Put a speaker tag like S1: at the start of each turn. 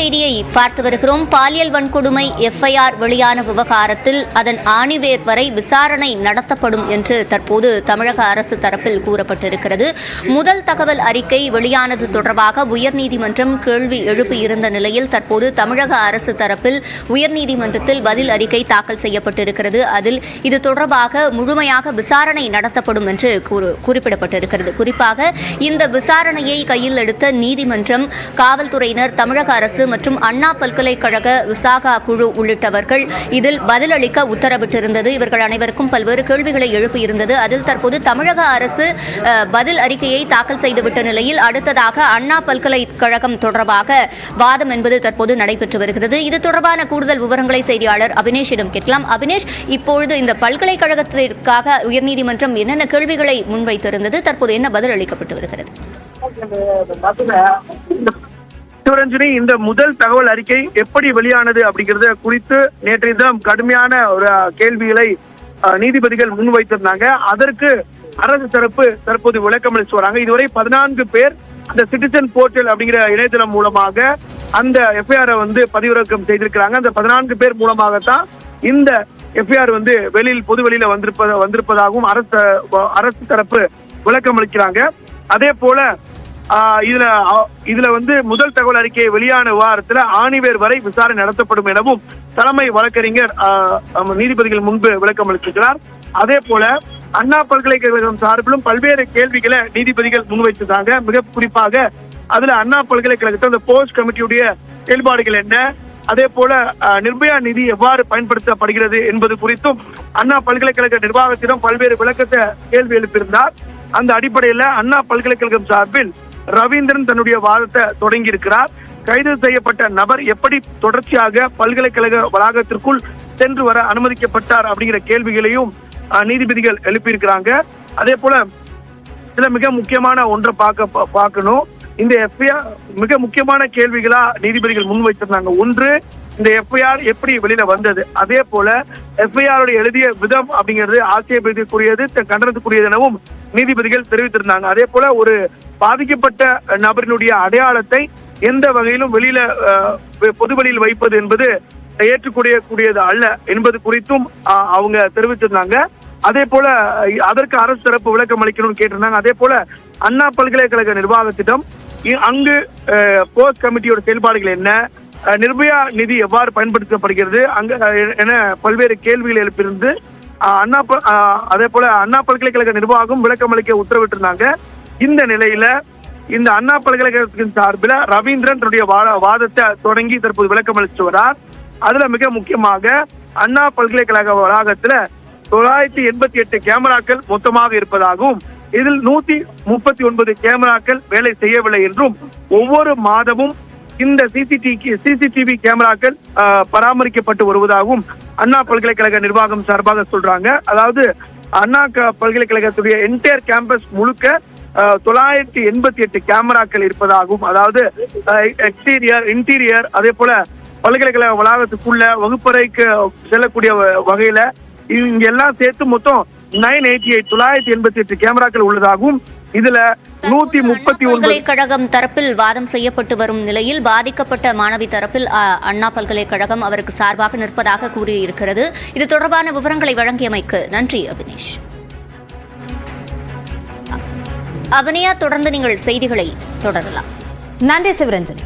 S1: செய்தியை பார்த்து வருகிறோம். பாலியல் வன்கொடுமை எஃப்ஐஆர் வெளியான விவகாரத்தில் அதன் ஆணிவேர் வரை விசாரணை நடத்தப்படும் என்று தற்போது தமிழக அரசு தரப்பில் கூறப்பட்டிருக்கிறது. முதல் தகவல் அறிக்கை வெளியானது தொடர்பாக உயர்நீதிமன்றம் கேள்வி எழுப்பியிருந்த நிலையில் தற்போது தமிழக அரசு தரப்பில் உயர்நீதிமன்றத்தில் பதில் அறிக்கை தாக்கல் செய்யப்பட்டிருக்கிறது. அதில் இது தொடர்பாக முழுமையாக விசாரணை நடத்தப்படும் என்று குறிப்பிடப்பட்டிருக்கிறது. குறிப்பாக இந்த விசாரணையை கையில் எடுத்த நீதிமன்றம், காவல்துறையினர், தமிழக அரசு மற்றும் அண்ணா பல்கலைக்கழக விசாகா குழு உள்ளிட்டவர்கள் இதில் பதிலளிக்க உத்தரவிட்டிருந்தது. இவர்கள் அனைவருக்கும் பல்வேறு கேள்விகளை எழுப்பியிருந்தது. அதில் தற்போது தமிழக அரசு பதில் அறிக்கையை தாக்கல் செய்துவிட்ட நிலையில் அடுத்ததாக அண்ணா பல்கலைக்கழகம் தொடர்பாக வாதம் என்பது தற்போது நடைபெற்று வருகிறது. இது தொடர்பான கூடுதல் விவரங்களை செய்தியாளர் அபினேஷிடம் கேட்கலாம். அபினேஷ், இப்பொழுது இந்த பல்கலைக்கழகத்திற்காக உயர்நீதிமன்றம் என்னென்ன கேள்விகளை முன்வைத்திருந்தது, தற்போது என்ன பதில் அளிக்கப்பட்டு வருகிறது?
S2: சிவரஞ்சனி, இந்த முதல் தகவல் அறிக்கை எப்படி வெளியானது அப்படிங்கறத குறித்து நேற்றைய தினம் கடுமையான ஒரு கேள்விகளை நீதிபதிகள் முன்வைத்திருந்தாங்க. அதற்கு அரசு தரப்பு தற்போது விளக்கம் அளித்து வராங்க. இதுவரை 14 பேர் அந்த சிட்டிசன் போர்ட்டல் அப்படிங்கிற இணையதளம் மூலமாக அந்த எஃப்ஐஆர் பதிவிறக்கம் செய்திருக்கிறாங்க. அந்த 14 பேர் மூலமாகத்தான் இந்த எஃப்ஐஆர் வெளியில் பொது வெளியில வந்திருப்பதாகவும் அரசு தரப்பு விளக்கம் அளிக்கிறாங்க. அதே போல இதுல முதல் தகவல் அறிக்கை வெளியான விவகாரத்துல ஆணிவேர் வரை விசாரணை நடத்தப்படும் எனவும் தலைமை வழக்கறிஞர் நீதிபதிகள் முன்பு விளக்கம் அளித்திருக்கிறார். அதே போல அண்ணா பல்கலைக்கழகம் சார்பிலும் பல்வேறு கேள்விகளை நீதிபதிகள் முன்வைத்திருந்தாங்க. மிக குறிப்பாக அதுல அண்ணா பல்கலைக்கழகத்தில் அந்த போஸ்ட் கமிட்டியுடைய செயல்பாடுகள் என்ன, அதே போல நிர்பயா நிதி எவ்வாறு பயன்படுத்தப்படுகிறது என்பது குறித்தும் அண்ணா பல்கலைக்கழக நிர்வாகத்திடம் பல்வேறு விளக்கத்தை கேள்வி எழுப்பியிருந்தார். அந்த அடிப்படையில அண்ணா பல்கலைக்கழகம் சார்பில் ரவீந்திரன் தன்னுடைய வாதத்தை தொடங்கி இருக்கிறார். கைது செய்யப்பட்ட நபர் எப்படி தொடர்ச்சியாக பல்கலைக்கழக வளாகத்திற்குள் சென்று வர அனுமதிக்கப்பட்டார் அப்படிங்கிற கேள்விகளையும் நீதிபதிகள் எழுப்பியிருக்கிறாங்க. அதே போல இதுல மிக முக்கியமான ஒன்றை பார்க்கணும். இந்த எஃப்ஐஆர் மிக முக்கியமான கேள்விகளா நீதிபதிகள் முன்வைத்திருந்தாங்க. ஒன்று, இந்த எஃப்ஐஆர் எப்படி வெளியில வந்தது, அதே போல எஃப்ஐஆர் எழுதிய விதம் அப்படிங்கிறது ஆட்சேபத்துக்குரியது, கண்டனத்துக்குரியது எனவும் நீதிபதிகள் தெரிவித்திருந்தாங்க. அதே போல ஒரு பாதிக்கப்பட்ட நபரினுடைய அடையாளத்தை எந்த வகையிலும் வெளியில பொது வெளியில் வைப்பது என்பது ஏற்றுக்கூடியது அல்ல என்பது குறித்தும் அவங்க தெரிவித்திருந்தாங்க. அதே போல அதற்கு அரசு தரப்பு விளக்கம் அளிக்கணும்னு கேட்டிருந்தாங்க. அதே போல அண்ணா பல்கலைக்கழக நிர்வாகத்திடம் அங்கு போஸ்ட் கமிட்டியோட செயல்பாடுகள் என்ன, நிர்பயா நிதி எவ்வாறு பயன்படுத்தப்படுகிறது என பல்வேறு கேள்விகள் எழுப்பியிருந்து அதே போல அண்ணா பல்கலைக்கழக நிர்வாகம் விளக்கம் அளிக்க உத்தரவிட்டிருந்தாங்க. இந்த நிலையில இந்த அண்ணா பல்கலைக்கழகத்தின் சார்பில் ரவீந்திரன் தன்னுடைய வாதத்தை தொடங்கி தற்போது விளக்கம் அளித்து வரார். அதுல மிக முக்கியமாக அண்ணா பல்கலைக்கழக வளாகத்துல 988 கேமராக்கள் மொத்தமாக இருப்பதாகவும் இதில் 139 கேமராக்கள் வேலை செய்யவில்லை என்றும் ஒவ்வொரு மாதமும் இந்த சிசிடிவி கேமராக்கள் பராமரிக்கப்பட்டு வருவதாகவும் அண்ணா பல்கலைக்கழக நிர்வாகம் சார்பாக சொல்றாங்க. அதாவது அண்ணா பல்கலைக்கழகத்துடைய என்டையர் கேம்பஸ் முழுக்க 988 கேமராக்கள் இருப்பதாகவும், அதாவது எக்ஸ்டீரியர், இன்டீரியர், அதே போல பல்கலைக்கழக வளாகத்துக்குள்ள வகுப்பறைக்கு செல்லக்கூடிய வகையில இங்க எல்லாம் சேர்த்து மொத்தம் 988 கேமராக்கள் உள்ளதாகவும் இதுல 139
S1: பல்கலைக்கழகம் தரப்பில் வாதம் செய்யப்பட்டு வரும் நிலையில் பாதிக்கப்பட்ட மாணவி தரப்பில் அண்ணா பல்கலைக்கழகம் அவருக்கு சார்பாக நிற்பதாக கூறியிருக்கிறது. இது தொடர்பான விவரங்களை வழங்கியமைக்கு நன்றி அபினேஷ். அவனியா, தொடர்ந்து நீங்கள் செய்திகளை தொடரலாம்.
S3: நன்றி சிவரஞ்சனி.